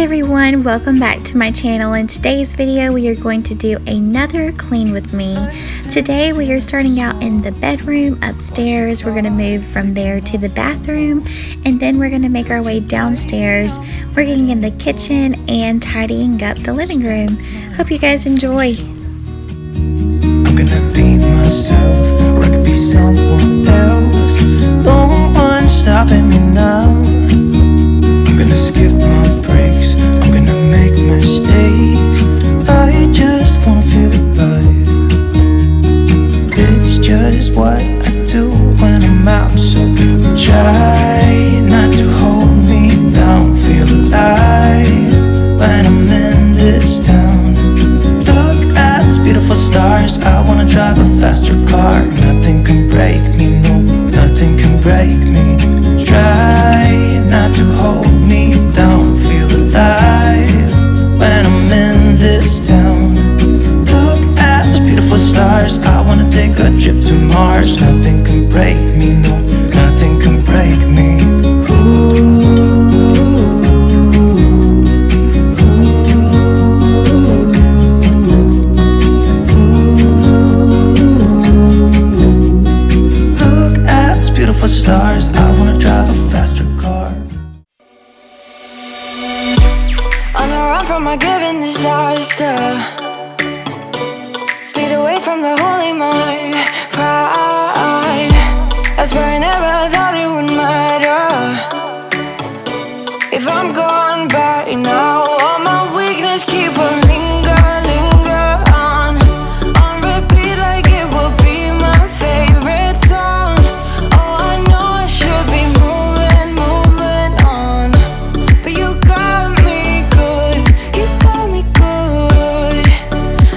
Hey everyone, welcome back to my channel. In today's video we are going to do another clean with me. Today we are starting out in the bedroom upstairs. We're going to move from there to the bathroom, and then we're going to make our way downstairs, working in the kitchen and tidying up the living room. Hope you guys enjoy. I'm gonna be myself, or I could be someone else. No one's stopping me now. I'm gonna skip my breaks, I'm gonna make mistakes. I just wanna feel alive. It's just what I do when I'm out, so try not to hold me down. Feel alive when I'm in this town. Look at these beautiful stars, I wanna drive a faster car. Nothing can break me, no, nothing can break me. Try not to hold me down. Feel alive when I'm in this town. Look at these beautiful stars, I wanna take a trip to Mars. Nothing can break me, no, nothing can break me. Look at these beautiful stars, I wanna drive a faster car. On the run from my given disaster, speed away from the holy mind. Pride, that's where I never thought it would matter. If I'm gone by now, all my weakness keep on linger on repeat like it will be my favorite song. Oh, I know I should be moving on, but you got me good, you got me good.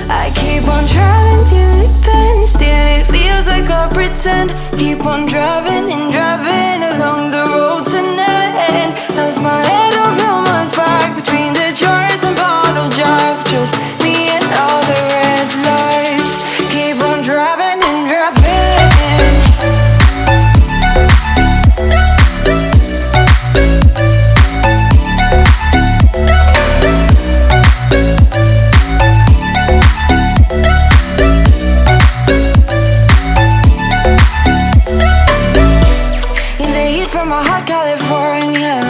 I keep on driving till it bends, still it feels like I pretend. Keep on driving and driving along the road tonight. Lost my head, don't feel my spark between the jars and bottle jack. Just me and all the red lights. Keep on driving and driving. In the heat from a hot California.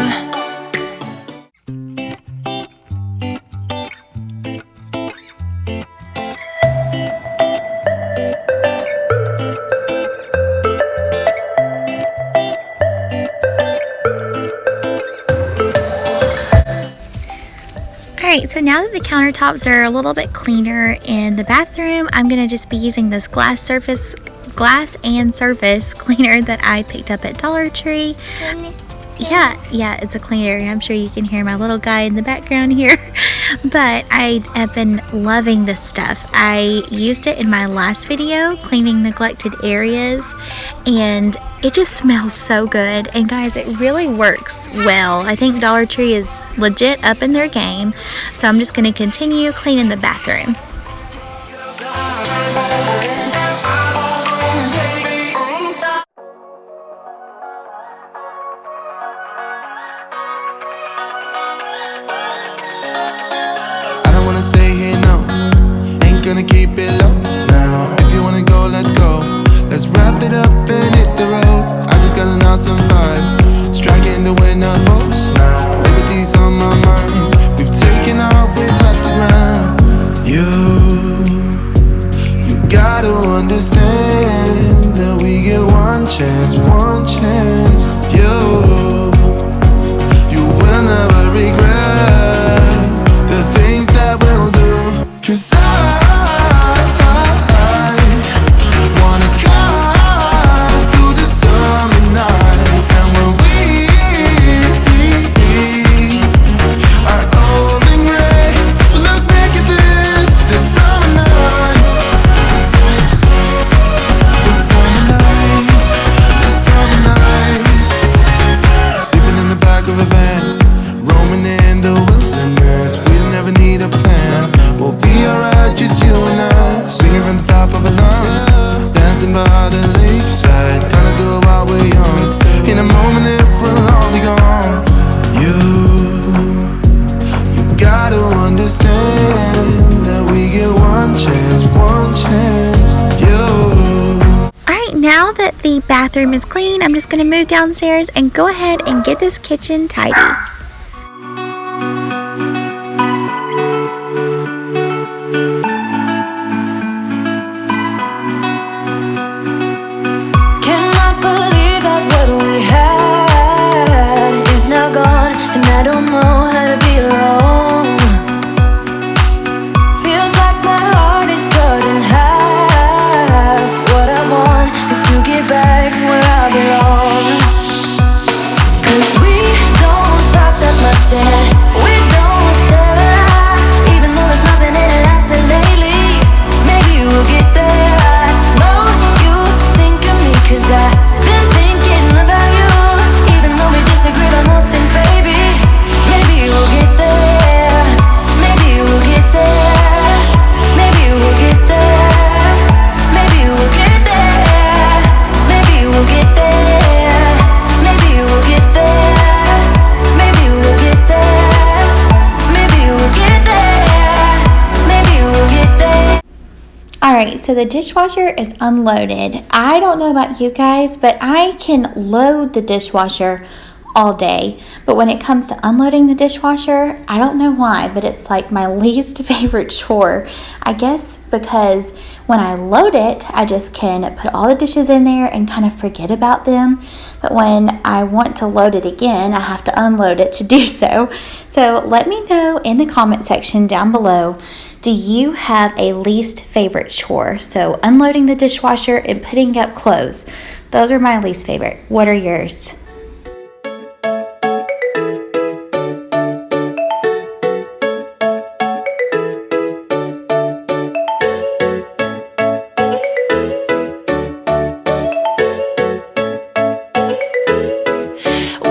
Alright, so now that the countertops are a little bit cleaner in the bathroom, I'm going to just be using this glass and surface cleaner that I picked up at Dollar Tree. Yeah, it's a cleaner. I'm sure you can hear my little guy in the background here. But I have been loving this stuff. I used it in my last video, cleaning neglected areas, and it just smells so good. And guys, it really works well. I think Dollar Tree is legit up in their game. So I'm just going to continue cleaning the bathroom. Stay here, no, ain't gonna keep it low now. If you wanna go, let's go. Let's wrap it up and hit the road. I just got an awesome vibe, striking the winner post now. Liberty's on my mind, we've taken off, we've left the ground. You gotta understand that we get one chance. You will never regret the things that we'll do. 'Cause I wanna drive through the summer night. And when we that the bathroom is clean, I'm just gonna move downstairs and go ahead and get this kitchen tidy. Cannot believe that what we had is now gone, and I don't know how to be alone. Feels like my heart is cut in half. What I want is to get back where I belong. 'Cause we don't talk that much and we don't share a lot. Even though there's not been any laughter lately, maybe we'll get there. I know you think of me 'cause I've been thinking about you. Even though we disagree about most things, baby, maybe we'll get there. Maybe we'll get there. Maybe we'll get there. Maybe we'll get there. Maybe we'll get there. Maybe we'll get there. Maybe we'll get there. Maybe we'll get there. Maybe we'll get there. Alright, so the dishwasher is unloaded. I don't know about you guys, but I can load the dishwasher all day. But when it comes to unloading the dishwasher, I don't know why, but it's like my least favorite chore. I guess because when I load it, I just can put all the dishes in there and kind of forget about them. But when I want to load it again, I have to unload it to do so. So let me know in the comment section down below, do you have a least favorite chore? So unloading the dishwasher and putting up clothes. Those are my least favorite. What are yours?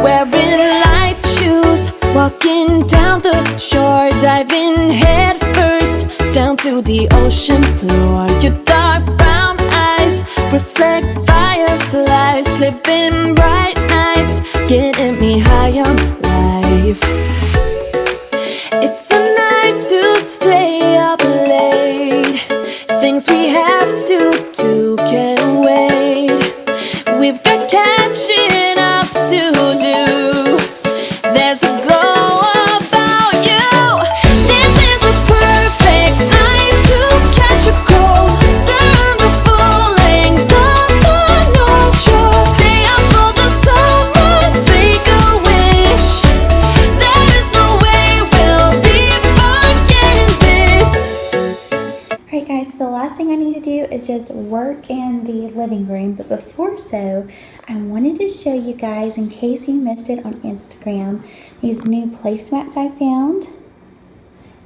Wearing light shoes, walking down the shore, diving head first down to the ocean floor. Your dark brown eyes reflect fireflies, living bright nights, getting me high on life. It's a night to stay up late. Things we have to do can't wait. We've got catching up to do. There's a glow about you. This is a perfect night to catch a cold. Turn the full length of the North Shore. Stay up for the sunrise, make a wish. There is no way we'll be forgetting this. Alright guys, so the last thing I need to do is just work in the living room, but before so, I wanted to show you guys, in case you missed it on Instagram, these new placemats I found,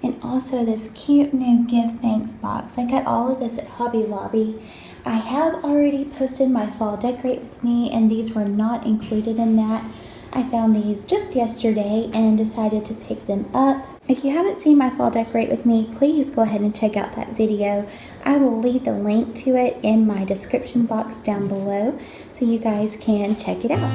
and also this cute new give thanks box. I got all of this at Hobby Lobby. I have already posted my fall decorate with me, and these were not included in that. I found these just yesterday and decided to pick them up. If you haven't seen my fall decorate with me, please go ahead and check out that video. I will leave the link to it in my description box down below so you guys can check it out.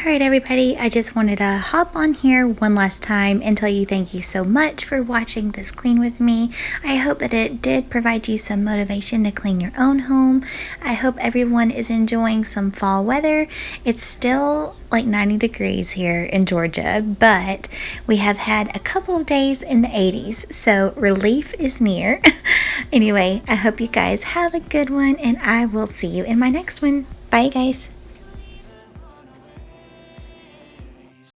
Alright everybody, I just wanted to hop on here one last time and tell you thank you so much for watching this clean with me. I hope that it did provide you some motivation to clean your own home. I hope everyone is enjoying some fall weather. It's still like 90 degrees here in Georgia, but we have had a couple of days in the 80s, so relief is near. Anyway, I hope you guys have a good one, and I will see you in my next one. Bye guys.